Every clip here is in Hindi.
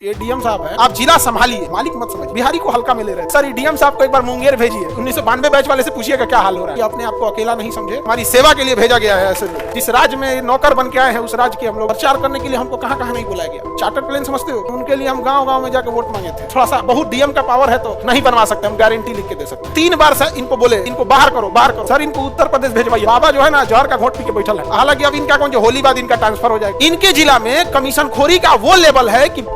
ये डीएम साहब है, आप जिला संभालिए, मालिक मत समझिए। बिहारी को हल्का में ले रहे हैं सर। डीएम साहब को एक बार मुंगेर भेजिए, 1992 बैच वाले से पूछिएगा क्या हाल हो रहा है। अपने आप को अकेला नहीं समझे, हमारी सेवा के लिए भेजा गया है। ऐसे जिस राज्य में नौकर बन के आए हैं उस राज्य के हम लोग प्रचार करने के लिए हमको कहाँ कहाँ नहीं बुलाया गया। चार्टर्ड प्लेन समझते हो, उनके लिए हम गाँव गाँव में जाकर वोट मांगे थे। थोड़ा सा बहुत डीएम का पावर है तो नहीं बनवा सकते, हम गारंटी लिख के दे सकते। 3 बार सर इनको बोले इनको बाहर करो बाहर करो सर, इनको उत्तर प्रदेश भेजवाइए। बाबा जो है ना जहर का घोट पी के बैठल है। हालांकि अब इनका कौन जो होली बाद इनका ट्रांसफर हो जाएगा। इनके जिला में कमीशन खोरी का वो लेवल है कि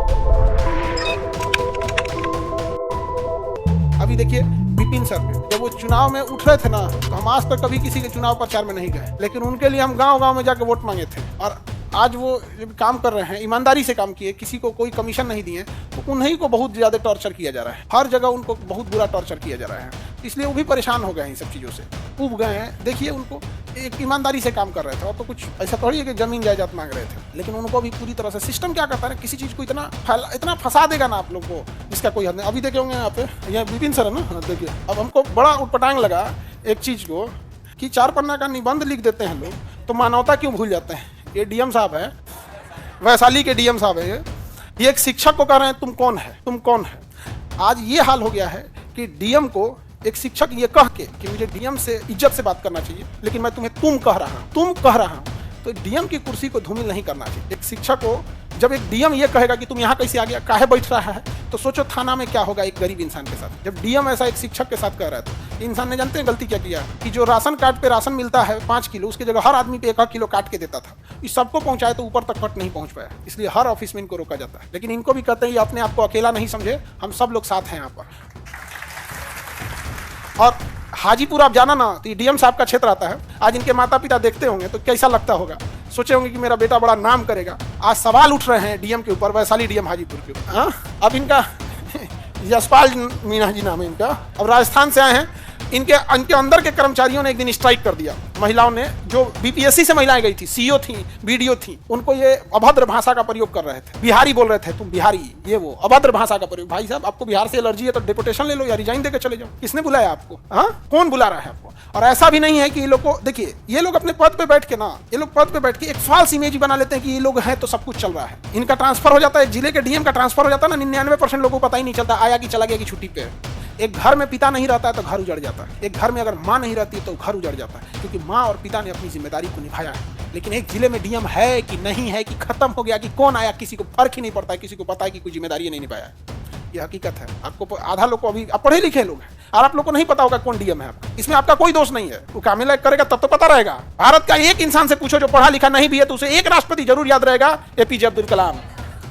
अभी देखिए विपिन सर जब वो चुनाव में उठ रहे थे ना, तो हम आज तक कभी किसी के चुनाव प्रचार में नहीं गए, लेकिन उनके लिए हम गांव गांव में जाकर वोट मांगे थे। और आज वो जब काम कर रहे हैं, ईमानदारी से काम किए, किसी को कोई कमीशन नहीं दिए, तो उन्हीं को बहुत ज्यादा टॉर्चर किया जा रहा है। हर जगह उनको बहुत बुरा टॉर्चर किया जा रहा है, इसलिए वो भी परेशान हो गए हैं इन सब चीज़ों से, उब गए हैं। देखिए उनको एक ईमानदारी से काम कर रहे थे, और तो कुछ ऐसा थोड़ी है कि जमीन जायदाद मांग रहे थे, लेकिन उनको भी पूरी तरह से सिस्टम क्या करता है, किसी चीज़ को इतना फंसा देगा ना आप लोग को जिसका कोई हद नहीं। अभी देखे होंगे यहाँ पे, यहाँ विपिन सर है ना, देखिए अब हमको बड़ा उटपटांग लगा एक चीज़ को कि 4 पन्ना का निबंध लिख देते हैं लोग, तो मानवता क्यों भूल जाते हैं। ये डीएम साहब है, वैशाली के डीएम साहब है, ये एक शिक्षक को कह रहे हैं तुम कौन है, तुम कौन है। आज ये हाल हो गया है कि डीएम को एक शिक्षक ये कह के कि मुझे डीएम से इज्जत से बात करना चाहिए, लेकिन मैं तुम्हें तुम कह रहा हूँ, तो डीएम की कुर्सी को धूमिल नहीं करना चाहिए। एक शिक्षक को जब एक डीएम ये कहेगा कि तुम यहाँ कैसे आ गया, काहे बैठ रहा है, तो सोचो थाना में क्या होगा एक गरीब इंसान के साथ। जब डीएम ऐसा एक शिक्षक के साथ कह रहा था, इंसान ने जानते हैं गलती क्या किया कि जो राशन कार्ड पे राशन मिलता है 5 किलो, उसकी जगह हर आदमी पे 1 किलो काट के देता था। इस सबको पहुंचाए तो ऊपर तक कट नहीं पहुंच पाया, इसलिए हर ऑफिस में इनको रोका जाता है। लेकिन इनको भी कहते हैं अपने आप को अकेला नहीं समझे, हम सब लोग साथ हैं यहाँ पर। और हाजीपुर आप जाना ना, तो डीएम साहब का क्षेत्र आता है। आज इनके माता पिता देखते होंगे तो कैसा लगता होगा, सोचे होंगे कि मेरा बेटा बड़ा नाम करेगा। आज सवाल उठ रहे हैं डीएम के ऊपर, वैशाली डीएम हाजीपुर के ऊपर। हाँ, अब इनका यशपाल मीणा जी नाम है इनका, अब राजस्थान से आए हैं। इनके अंदर के कर्मचारियों ने एक दिन स्ट्राइक कर दिया। महिलाओं ने, जो बीपीएससी से महिलाएं गई थी, सीईओ थी, बीडीओ थी, उनको ये अभद्र भाषा का प्रयोग कर रहे थे। बिहारी बोल रहे थे, तुम बिहारी, ये वो अभद्र भाषा का प्रयोग। भाई साहब, आपको बिहार से एलर्जी है तो डिपोटेशन ले लो या रिजाइन देकर चले जाओ। किसने बुलाया आपको? हाँ, कौन बुला रहा है आपको? और ऐसा भी नहीं है कि ये लोग को, देखिए ये लोग अपने पद पे बैठ के ना, ये लोग पद पे बैठ के एक फॉल्स इमेज बना लेते हैं कि ये लोग हैं तो सब कुछ चल रहा है। इनका ट्रांसफर हो जाता है, जिले के डीएम का ट्रांसफर हो जाता है ना, 99% लोगों को पता ही नहीं चलता आया कि चला गया कि छुट्टी पे। एक घर में पिता नहीं रहता है तो घर उजड़ जाता है। एक घर में अगर माँ नहीं रहती है तो घर उजड़ जाता है, क्योंकि माँ और पिता ने अपनी जिम्मेदारी को निभाया है। लेकिन एक जिले में डीएम है कि नहीं है, कि खत्म हो गया, कि कौन आया, किसी को फर्क ही नहीं पड़ता है। किसी को पता है कि कोई जिम्मेदारी नहीं निभाया है। ये हकीकत है। आपको आधा लोग को अभी पढ़े लिखे लोग हैं और आप लोग को नहीं पता होगा कौन डीएम है आपका। इसमें आपका कोई दोष नहीं है। वो कामिला करेगा तब तो पता रहेगा। भारत का एक इंसान से पूछो जो पढ़ा लिखा नहीं भी है, तो उसे एक राष्ट्रपति जरूर याद रहेगा, एपीजे अब्दुल कलाम।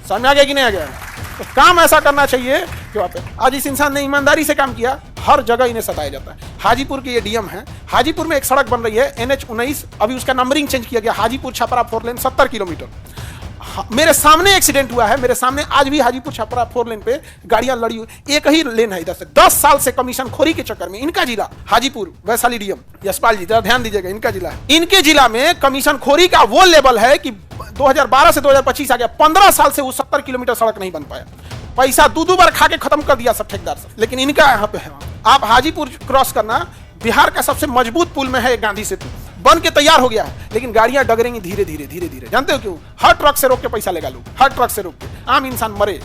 समझ आ गया कि नहीं आ गया? तो काम ऐसा करना चाहिए कि आज इस इंसान ने ईमानदारी से काम किया, हर जगह इन्हें सताया जाता है। हाजीपुर के ये डीएम है। हाजीपुर में एक सड़क बन रही है NH-19, अभी उसका नंबरिंग चेंज किया गया, हाजीपुर छपरा 4 लेन 70 किलोमीटर। मेरे सामने एक्सीडेंट हुआ है, मेरे सामने आज भी हाजीपुर छपरा 4 लेन पे गाड़ियां लड़ी हुई, एक ही लेन है इधर से। 10 साल से कमीशन खोरी के चक्कर में इनका जिला हाजीपुर, वैशाली डीएम यशपाल जी जरा ध्यान दीजिएगा, इनका जिला है। इनके जिला में कमीशन खोरी का वो लेवल है कि 2012 से 2025 आ गया, 15 साल से वो 70 किलोमीटर सड़क नहीं बन पाया। पैसा 2 बार खा के खत्म कर दिया सब ठेकेदार से। लेकिन इनका यहाँ पे है, आप हाजीपुर क्रॉस करना, बिहार का सबसे मजबूत पुल में है गांधी सेतु, बन के तैयार हो गया है, लेकिन गाड़ियां डगरेंगी धीरे धीरे। जानते हो क्यों? हर ट्रक से रोक के पैसा लेगा लोग, हर ट्रक से रोक के आम इंसान मरे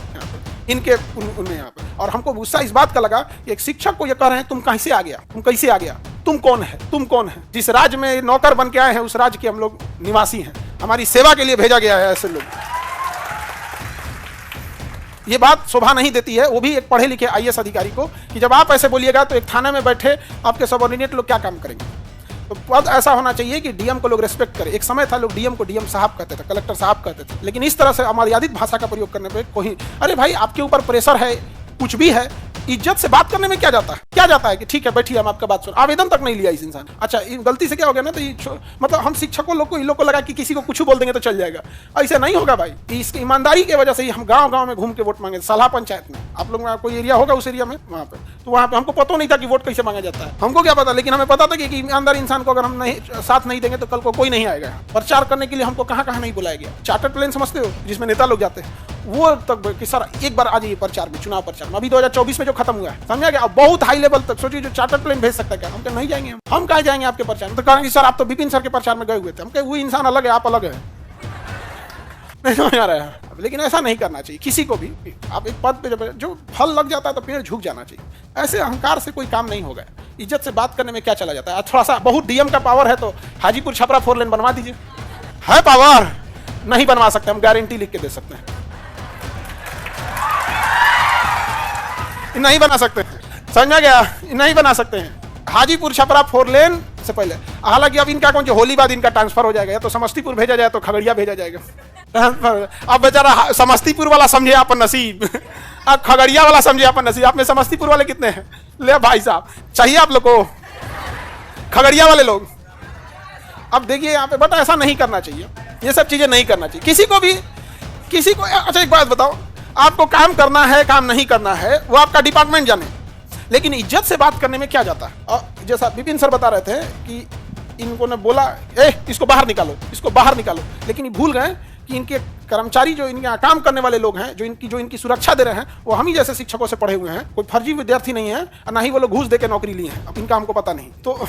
इनके उनमें यहाँ पे। और हमको गुस्सा इस बात का लगा कि एक शिक्षक को ये कह रहे हैं तुम कैसे आ गया, तुम कैसे आ गया, तुम कौन है, तुम कौन है। जिस राज्य में नौकर बन के आए हैं उस राज्य के हम लोग निवासी हैं, हमारी सेवा के लिए भेजा गया है। ऐसे लोग, ये बात शोभा नहीं देती है, वो भी एक पढ़े लिखे आईएएस अधिकारी को, कि जब आप ऐसे बोलिएगा तो एक थाने में बैठे आपके सबऑर्डिनेट लोग क्या काम करेंगे। तो पद ऐसा होना चाहिए कि डीएम को लोग रेस्पेक्ट करें। एक समय था लोग डीएम को डीएम साहब कहते थे, कलेक्टर साहब कहते थे, लेकिन इस तरह से अमर्यादित भाषा का प्रयोग करने पे कोई, अरे भाई आपके ऊपर प्रेशर है, कुछ भी है, इज्जत से बात करने में क्या जाता है? क्या जाता है कि ठीक है बैठिए हम आपका बात सुन। आवेदन तक नहीं लिया इस इंसान। अच्छा, गलती से क्या हो गया ना, तो ये मतलब हम शिक्षकों लोग को, इन लोग को लगा कि किसी को कुछ बोल देंगे तो चल जाएगा। ऐसे नहीं होगा भाई। इसकी ईमानदारी की वजह से ही हम गांव गांव में घूम के वोट मांगे। सलाह पंचायत में, आप लोग में कोई एरिया होगा उस एरिया में, वहाँ पे, तो वहाँ पे हमको पता नहीं था कि वोट कैसे मांगा जाता है। हमको क्या पता, लेकिन हमें पता था कि ईमानदार इंसान को अगर हम नहीं साथ नहीं देंगे तो कल को कोई नहीं आएगा। प्रचार करने के लिए हमको कहाँ कहाँ नहीं बुलाया गया। चार्टर्ड प्लेन समझते हो, जिसमें नेता लोग जाते हैं, वो तक कि सर एक बार आ जाइए प्रचार में, चुनाव प्रचार में। अभी 2024 में जो खत्म हुआ है, समझा गया? अब बहुत हाई लेवल तक सोचिए, जो चार्टर्ड प्लेन भेज सकता है क्या? हम तो नहीं जाएंगे। हम कहाँ जाएंगे आपके प्रचार में? तो कहेंगे सर आप तो विपिन सर के प्रचार में गए हुए थे। हम कहे वो इंसान अलग है, आप अलग है। नहीं समझ आ रहा है। लेकिन ऐसा नहीं करना चाहिए किसी को भी। आप एक पद पे जब जो फल लग जाता है तो पेड़ झुक जाना चाहिए। ऐसे अहंकार से कोई काम नहीं होगा। इज्जत से बात करने में क्या चला जाता है। थोड़ा सा बहुत डीएम का पावर है तो हाजीपुर छपरा 4 लेन बनवा दीजिए। है पावर? नहीं बनवा सकते, हम गारंटी लिख के दे सकते हैं, नहीं बना सकते। समझ में गया? नहीं बना सकते हैं। हाजीपुर छपरा 4 लेन से पहले, हालांकि अब इनका कौन जो होली बाद इनका ट्रांसफर हो जाएगा, या तो समस्तीपुर भेजा जाए तो खगड़िया भेजा जाएगा। अब बेचारा समस्तीपुर वाला समझे अपन नसीब, अब खगड़िया वाला समझे अपन नसीब। आप में समस्तीपुर वाले कितने हैं? ले भाई साहब, चाहिए आप लोग को खगड़िया वाले लोग। अब देखिए यहाँ पे, बट ऐसा नहीं करना चाहिए, ये सब चीजें नहीं करना चाहिए किसी को भी। किसी को अच्छा एक बात बताओ, आपको काम करना है काम नहीं करना है वो आपका डिपार्टमेंट जाने, लेकिन इज्जत से बात करने में क्या जाता है। और जैसा विपिन सर बता रहे थे कि इनको ने बोला इसको बाहर निकालो, इसको बाहर निकालो, लेकिन ये भूल गए कि इनके कर्मचारी जो इनके यहाँ काम करने वाले लोग हैं, जो इनकी सुरक्षा दे रहे हैं, वो हम ही जैसे शिक्षकों से पढ़े हुए हैं। कोई फर्जी विद्यार्थी नहीं है, और ना ही वो लोग घूस दे के नौकरी लिए हैं। अब इनका हमको पता नहीं, तो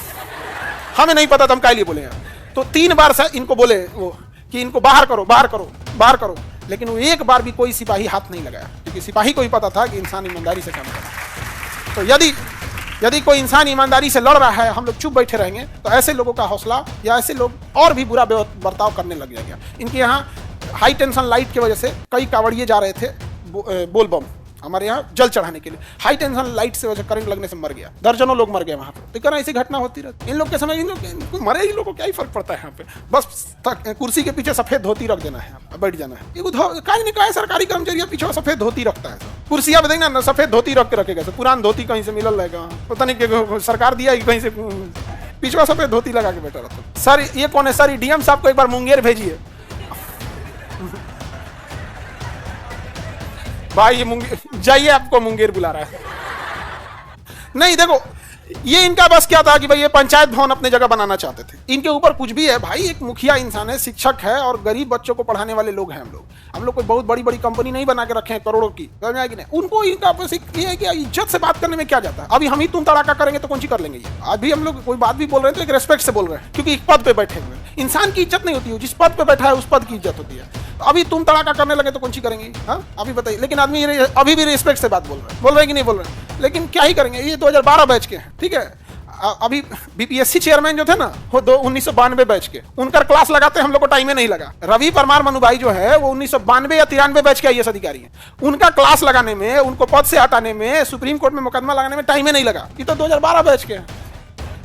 हमें नहीं पता तो हम क्या लिए बोले हैं। तो 3 बार से इनको बोले वो कि इनको बाहर करो, बाहर करो, बाहर करो, लेकिन वो एक बार भी कोई सिपाही हाथ नहीं लगाया, क्योंकि सिपाही को भी पता था कि इंसान ईमानदारी से काम कर रहा है। तो यदि कोई इंसान ईमानदारी से लड़ रहा है, हम लोग चुप बैठे रहेंगे, तो ऐसे लोगों का हौसला या ऐसे लोग और भी बुरा बर्ताव करने लग जाएगा। इनके यहाँ हाई टेंशन लाइट की वजह से कई कांवड़िए जा रहे थे बोलबम हमारे यहाँ जल चढ़ाने के लिए, हाई टेंशन लाइट से वजह करंट लगने से मर गया, दर्जनों लोग मर गए वहां पर। तो ऐसी घटना होती रहती। इन लोग के समय इनको मरे ही, लोगों को क्या ही फर्क पड़ता है। यहाँ पे बस कुर्सी के पीछे सफेद धोती रख देना है, बैठ जाना है। कहीं नहीं कहा सरकारी कर्मचारी पीछे सफेद धोती रखता है, कुर्सियां देखना ना सफेद धोती रख के रखेगा। पुरान धोती कहीं से मिलल रहेगा, पता नहीं सरकार दिया कहीं से, पीछे सफेद धोती लगा के बैठा रहता। सर ये कौन है? सर डीएम साहब को एक बार मुंगेर भेजिए भाई, ये मुंगेर जाइए, आपको मुंगेर बुला रहा है। नहीं देखो, ये इनका बस क्या था कि भाई ये पंचायत भवन अपने जगह बनाना चाहते थे। इनके ऊपर कुछ भी है भाई, एक मुखिया इंसान है, शिक्षक है, और गरीब बच्चों को पढ़ाने वाले लोग हैं। हम लोग कोई बहुत बड़ी बड़ी कंपनी नहीं बना के रखे हैं करोड़ों की, समझ में आएगी नहीं। उनको इनका बस ये है कि इज्जत से बात करने में क्या जाता है। अभी हम ही तुम तड़ाका करेंगे तो कौन सी कर लेंगे। ये अभी हम लोग कोई बात भी बोल रहे हैं तो एक रेस्पेक्ट से बोल रहे हैं, क्योंकि एक पद पे बैठे हुए हैं। इंसान की इज्जत नहीं होती है, जिस पद पे बैठा है उस पद की इज्जत होती है। अभी तुम तड़ाका करने लगे तो कौन सी करेंगे? हाँ अभी बताइए। लेकिन आदमी अभी भी रिस्पेक्ट से बात बोल रहे हैं कि नहीं बोल रहे हैं, लेकिन क्या ही करेंगे। ये 2012 बैच के हैं, ठीक है। अभी बीपीएससी चेयरमैन जो थे ना, वो 1992 बैच के, उनका क्लास लगाते हम लोग को टाइम में नहीं लगा। रवि परमार मनु भाई जो है वो 1992 या 93 बैच के आईएएस अधिकारी हैं। उनका क्लास लगाने में, उनको पद से हटाने में, सुप्रीम कोर्ट में मुकदमा लगाने में टाइम में नहीं लगा। ये तो 2012 बैच के हैं।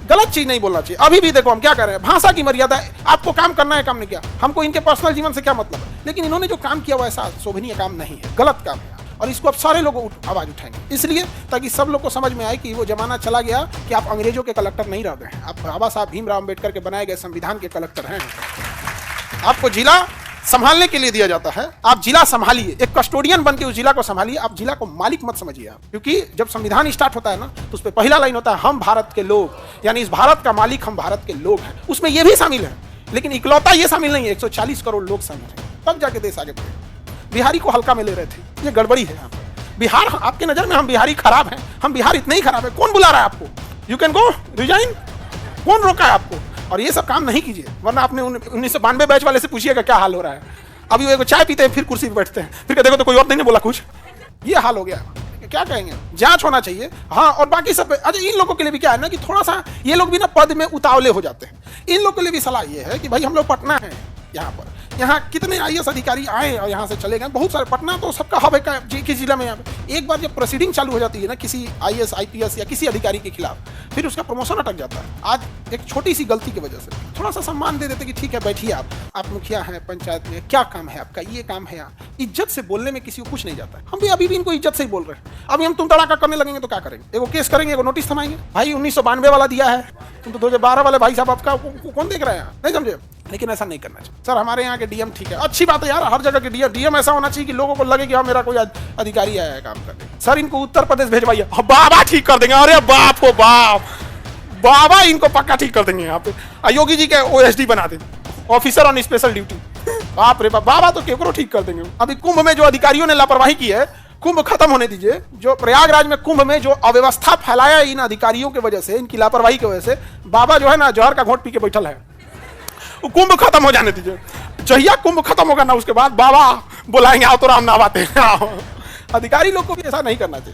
गलत चीज नहीं बोलना चाहिए। अभी भी देखो हम क्या कर रहे हैं, भाषा की मर्यादा है। आपको काम करना है, काम नहीं किया, हमको इनके पर्सनल जीवन से क्या मतलब है। लेकिन इन्होंने जो काम किया वो ऐसा शोभनीय काम नहीं है, गलत काम है, और इसको अब सारे लोग आवाज उठाएंगे, इसलिए ताकि सब लोग को समझ में आए कि वो जमाना चला गया कि आप अंग्रेजों के कलेक्टर नहीं रह गए हैं, आप बाबा साहब भीमराव अम्बेडकर के बनाए गए संविधान के कलेक्टर हैं। आपको जिला संभालने के लिए दिया जाता है, आप जिला संभालिए, एक कस्टोडियन बन के उस जिला को संभालिए। आप जिला को मालिक मत समझिए आप, क्योंकि जब संविधान स्टार्ट होता है ना, तो उस पर पहला लाइन होता है हम भारत के लोग, यानी इस भारत का मालिक हम भारत के लोग हैं। उसमें ये भी शामिल है, लेकिन इकलौता ये शामिल नहीं है, 140 करोड़ लोग शामिल हैं, तब जाके देश आगे बढ़े। बिहारी को हल्का में ले रहे थे, ये गड़बड़ी है यहाँ पर। बिहार आपके नजर में हम बिहारी खराब हैं, हम बिहार इतने ही खराब है। कौन बुला रहा है आपको? यू कैन गो रिजाइन, कौन रोका है आपको? और ये सब काम नहीं कीजिए, वरना आपने 1992 बैच वाले से पूछिएगा क्या हाल हो रहा है। अभी वो चाय पीते हैं, फिर कुर्सी पे बैठते हैं, फिर देखो तो कोई और नहीं बोला कुछ, ये हाल हो गया। क्या कहेंगे? जांच होना चाहिए। हाँ, और बाकी सब अच्छा, इन लोगों के लिए भी क्या है ना कि थोड़ा सा ये लोग भी ना पद में उतावले हो जाते हैं। इन लोगों के लिए भी सलाह ये है कि भाई हम लोग पटना है, यहाँ पर यहाँ कितने आईएएस अधिकारी आए और यहाँ से चले गए, बहुत सारे। पटना तो सबका हब है किस जिला में। यहाँ पे एक बार जब प्रोसीडिंग चालू हो जाती है ना किसी आईएएस आईपीएस या किसी अधिकारी के खिलाफ, फिर उसका प्रमोशन अटक जाता है। आज एक छोटी सी गलती की वजह से थोड़ा सा सम्मान दे देते कि ठीक है बैठिए, आप मुखिया हैं पंचायत में, क्या काम है आपका, ये काम है। इज्जत से बोलने में किसी को कुछ नहीं जाता है। हम भी अभी भी इनको इज्जत से ही बोल रहे हैं। अभी हम तुम तड़ाका करने लगेंगे तो क्या करेंगे? एगो केस करेंगे, एगो नोटिस थमाएंगे। भाई 1992 वाला दिया है, तुम तो 2012 वाले भाई साहब आपका कौन देख रहे हैं? नहीं समझे? लेकिन ऐसा नहीं करना चाहिए। सर हमारे यहाँ के डीएम ठीक है, अच्छी बात है यार, हर जगह के डीएम ऐसा होना चाहिए कि लोगों को लगे कि हाँ मेरा कोई अधिकारी आया है काम करने। सर इनको उत्तर प्रदेश भेजवाइए, बाबा ठीक कर देंगे। अरे बाप हो बाप, बाबा इनको पक्का ठीक कर देंगे। यहाँ पे योगी जी के ओएसडी बना दें, ऑफिसर ऑन स्पेशल ड्यूटी। बाप रे बाप, बाबा तो केकरो ठीक कर देंगे। अभी कुंभ में जो अधिकारियों ने लापरवाही की है, कुंभ खत्म होने दीजिए। जो प्रयागराज में कुंभ में जो अव्यवस्था फैलाया इन अधिकारियों की वजह से, इनकी लापरवाही की वजह से, बाबा जो है ना जहर का घोंट पी के बैठल है। कुंभ खत्म हो जाने दीजिए, जहिया कुंभ खत्म होगा ना उसके बाद बाबा बुलाएंगे, आओ तो राम नहवाते हैं। अधिकारी लोग को भी ऐसा नहीं करना चाहिए।